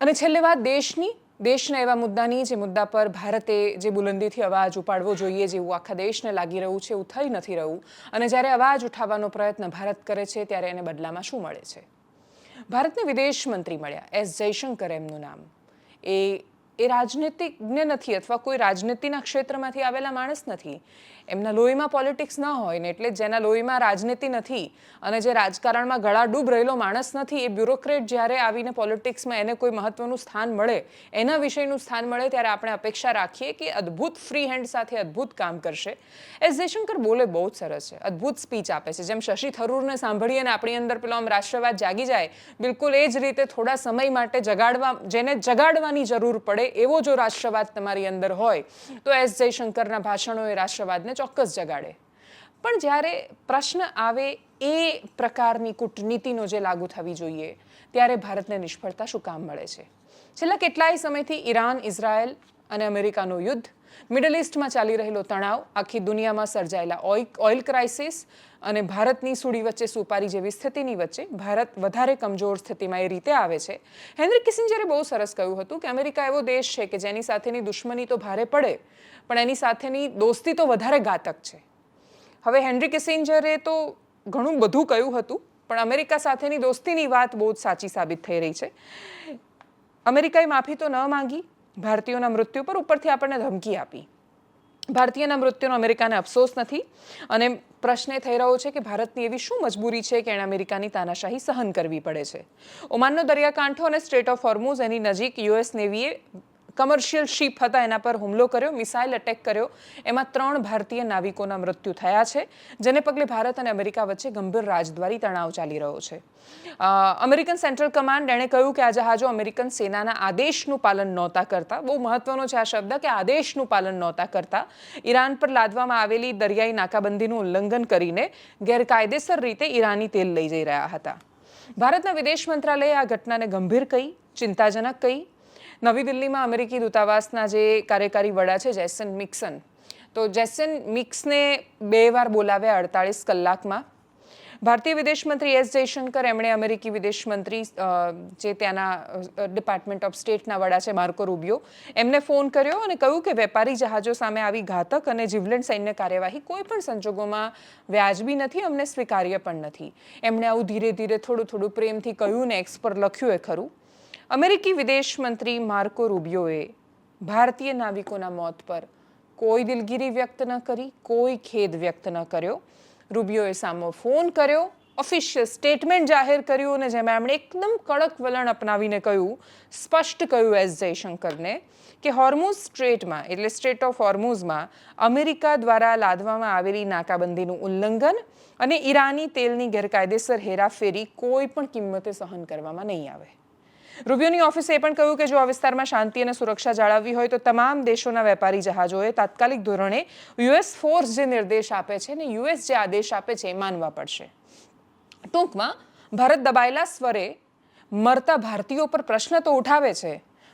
અને છેલ્લે વાત દેશના એવા મુદ્દાની જે મુદ્દા પર ભારતે જે બુલંદીથી અવાજ ઉપાડવો જોઈએ જેવું આખા દેશને લાગી રહ્યું છે એવું થઈ નથી રહ્યું અને જ્યારે અવાજ ઉઠાવવાનો પ્રયત્ન ભારત કરે છે ત્યારે એને બદલામાં શું મળે છે? ભારતને વિદેશ મંત્રી મળ્યા, એસ જયશંકર એમનું નામ. એ રાજનીતિજ્ઞ નથી અથવા કોઈ રાજનીતિના ક્ષેત્રમાંથી આવેલા માણસ નથી. એમના લોહીમાં પોલિટિક્સ ન હોય ને એટલે જેના લોહીમાં રાજનીતિ નથી અને જે રાજકારણમાં ગળાડૂબ રહેલો માણસ નથી એ બ્યુરોક્રેટ જ્યારે આવીને પોલિટિક્સમાં એને કોઈ મહત્વનું સ્થાન મળે, એના વિષયનું સ્થાન મળે ત્યારે આપણે અપેક્ષા રાખીએ કે અદ્ભુત ફ્રી હેન્ડ સાથે અદ્ભુત કામ કરશે. એસ જયશંકર બોલે બહુ જ સરસ છે, અદ્ભુત સ્પીચ આપે છે. જેમ શશી થરૂરને સાંભળીએ ને આપણી અંદર પેલો આમ રાષ્ટ્રવાદ જાગી જાય, બિલકુલ એ જ રીતે થોડા સમય માટે જેને જગાડવાની જરૂર પડે એવો જો રાષ્ટ્રવાદ તમારી અંદર હોય તો એસ જયશંકરના ભાષણો એ રાષ્ટ્રવાદને ચોક્કસ જગાડે. પણ જ્યારે પ્રશ્ન આવે એ પ્રકારની કૂટનીતિનો જે લાગુ થવી જોઈએ ત્યારે ભારતને નિષ્ફળતા શું કામ મળે છે? છેલ્લા કેટલાય સમયથી ઈરાન, ઇઝરાયલ અને અમેરિકાનું યુદ્ધ, મિડલ ઇસ્ટમાં ચાલી રહેલો તણાવ, આખી દુનિયામાં સર્જાયેલા ઓઇલ ક્રાઇસિસ અને ભારતની સૂડી વચ્ચે સુપારી જેવી સ્થિતિની વચ્ચે ભારત વધારે કમજોર સ્થિતિમાં એ રીતે આવે છે. હેનરી કિસિંજરે બહુ સરસ કહ્યું હતું કે અમેરિકા એવો દેશ છે કે જેની સાથેની દુશ્મની તો ભારે પડે પણ એની સાથેની દોસ્તી તો વધારે ઘાતક છે. હવે હેનરી કિસિંજરે તો ઘણું બધું કહ્યું હતું પણ અમેરિકા સાથેની દોસ્તીની વાત બહુ જ સાચી સાબિત થઈ રહી છે. અમેરિકાએ માફી તો ન માંગી ભારતીયોના મૃત્યુ પર, ઉપરથી આપણને ધમકી આપી. ભારતીયના મૃત્યુનો અમેરિકાને અફસોસ નથી અને પ્રશ્ન એ થઈ રહ્યો છે કે ભારતની એવી શું મજબૂરી છે કે એણે અમેરિકાની તાનાશાહી સહન કરવી પડે છે? ઓમાનનો દરિયાકાંઠો અને સ્ટ્રેટ ઓફ હોર્મુઝ એની નજીક યુએસ નેવીએ કમર્શિયલ શિપ હતા એના પર હુમલો કર્યો, મિસાઇલ અટેક કર્યો. એમાં 3 ભારતીય નાવિકોના મૃત્યુ થયા છે, જેને પગલે ભારત અને અમેરિકા વચ્ચે ગંભીર રાજદ્વારી તણાવ ચાલી રહ્યો છે. અમેરિકન સેન્ટ્રલ કમાન્ડ એણે કહ્યું કે આ જહાજો અમેરિકન સેનાના આદેશનું પાલન નહોતા કરતા. બહુ મહત્વનો છે આ શબ્દ કે આદેશનું પાલન નહોતા કરતા. ઈરાન પર લાદવામાં આવેલી દરિયાઈ નાકાબંધીનું ઉલ્લંઘન કરીને ગેરકાયદેસર રીતે ઈરાની તેલ લઈ જઈ રહ્યા હતા. ભારતના વિદેશ મંત્રાલયે આ ઘટનાને ગંભીર કહી, ચિંતાજનક કહી. નવી દિલ્હીમાં અમેરિકી દૂતાવાસના જે કાર્યકારી વડા છે જેસન મિક્સન, તો જેસન મિક્સને 2 વાર બોલાવ્યા 48 કલાકમાં. ભારતીય વિદેશ મંત્રી એસ જયશંકર એમણે અમેરિકી વિદેશ મંત્રી જે ત્યાંના ડિપાર્ટમેન્ટ ઓફ સ્ટેટના વડા છે માર્કો રૂબિયો, એમને ફોન કર્યો અને કહ્યું કે વેપારી જહાજો સામે આવી ઘાતક અને જીવલેણ સૈન્ય કાર્યવાહી કોઈ પણ સંજોગોમાં વ્યાજબી નથી, અમને સ્વીકાર્ય પણ નથી. એમણે આવું ધીરે ધીરે થોડું પ્રેમથી કહ્યું ને એક્સ પર લખ્યું એ ખરું. અમેરિકી વિદેશ મંત્રી માર્કો રૂબિયોએ ભારતીય નાવિકોના મોત પર કોઈ દિલગીરી વ્યક્ત ન કરી, કોઈ ખેદ વ્યક્ત ન કર્યો. રૂબિયોએ સામો ફોન કર્યો, ઓફિશિયલ સ્ટેટમેન્ટ જાહેર કર્યું અને જેમાં એમણે એકદમ કડક વલણ અપનાવીને કહ્યું, સ્પષ્ટ કહ્યું એસ જયશંકરને કે હોર્મુઝ સ્ટ્રેટમાં એટલે સ્ટ્રેટ ઓફ હોર્મુઝમાં અમેરિકા દ્વારા લાદવામાં આવેલી નાકાબંધીનું ઉલ્લંઘન અને ઈરાની તેલની ગેરકાયદેસર હેરાફેરી કોઈ પણ કિંમતે સહન કરવામાં નહીં આવે. રૂબિયોની ઓફિસે એ પણ કહ્યું કે જો આ વિસ્તારમાં શાંતિ અને સુરક્ષા જાળવવી હોય તો તમામ દેશોના વેપારી જહાજોએ તાત્કાલિક ધોરણે યુએસ ફોર્સ જે નિર્દેશ આપે છે ને યુએસ જે આદેશ આપે છે એ માનવા પડશે. ટૂંકમાં ભારત દબાયેલા સ્વરે મરતા ભારતીયો પર પ્રશ્ન તો ઉઠાવે છે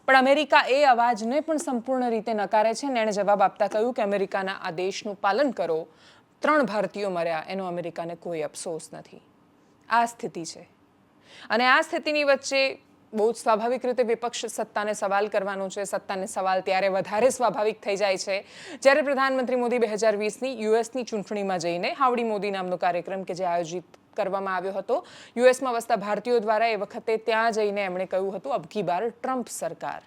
પણ અમેરિકા એ અવાજને પણ સંપૂર્ણ રીતે નકારે છે ને એણે જવાબ આપતા કહ્યું કે અમેરિકાના આદેશનું પાલન કરો. 3 ભારતીયો મર્યા એનો અમેરિકાને કોઈ અફસોસ નથી. આ સ્થિતિ છે અને આ સ્થિતિની વચ્ચે બહુ જ સ્વાભાવિક રીતે વિપક્ષ સત્તાને સવાલ કરવાનો છે. સત્તાને સવાલ ત્યારે વધારે સ્વાભાવિક થઈ જાય છે જ્યારે પ્રધાનમંત્રી મોદી 2020ની યુએસની ચૂંટણીમાં જઈને હાવડી મોદી નામનો કાર્યક્રમ કે જે આયોજિત કરવામાં આવ્યો હતો યુએસમાં વસતા ભારતીયો દ્વારા, એ વખતે ત્યાં જઈને એમણે કહ્યું હતું અબકી બાર ટ્રમ્પ સરકાર.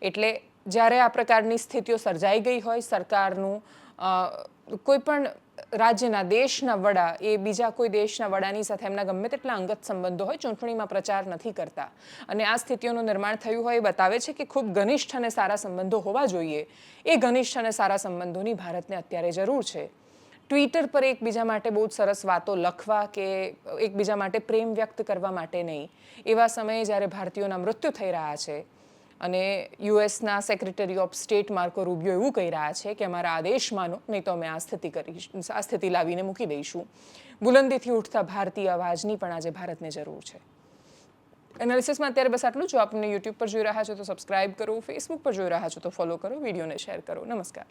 એટલે જ્યારે આ પ્રકારની સ્થિતિઓ સર્જાઈ ગઈ હોય, સરકારનું કોઈ પણ રાજ્યના દેશના વડા એ બીજા કોઈ દેશના વડાની સાથે એમના ગમે તેટલા અંગત સંબંધો હોય, ચૂંટણીમાં પ્રચાર નથી કરતા અને આ સ્થિતિઓનું નિર્માણ થયું હોય એ બતાવે છે કે ખૂબ ઘનિષ્ઠ અને સારા સંબંધો હોવા જોઈએ. એ ઘનિષ્ઠ અને સારા સંબંધોની ભારતને અત્યારે જરૂર છે. ટ્વિટર પર એકબીજા માટે બહુ જ સરસ વાતો લખવા કે એકબીજા માટે પ્રેમ વ્યક્ત કરવા માટે નહીં. એવા સમયે જ્યારે ભારતીયોના મૃત્યુ થઈ રહ્યા છે અને યુએસના secretary of state Marco Rubio એવું કહી રહ્યા છે કે અમારા આદેશ માનો નહીં તો અમે આ સ્થિતિ લાવીને મૂકી દઈશું. બુલંદીથી ઉઠતા ભારતીય અવાજની પણ આજે ભારતને જરૂર છે. એનાલિસિસમાં અત્યારે બસ આટલું. જો આપને યુટ્યુબ પર જોઈ રહ્યા છો તો સબસ્ક્રાઇબ કરો, ફેસબુક પર જોઈ રહ્યા છો તો ફોલો કરો, વિડીયોને શેર કરો. નમસ્કાર.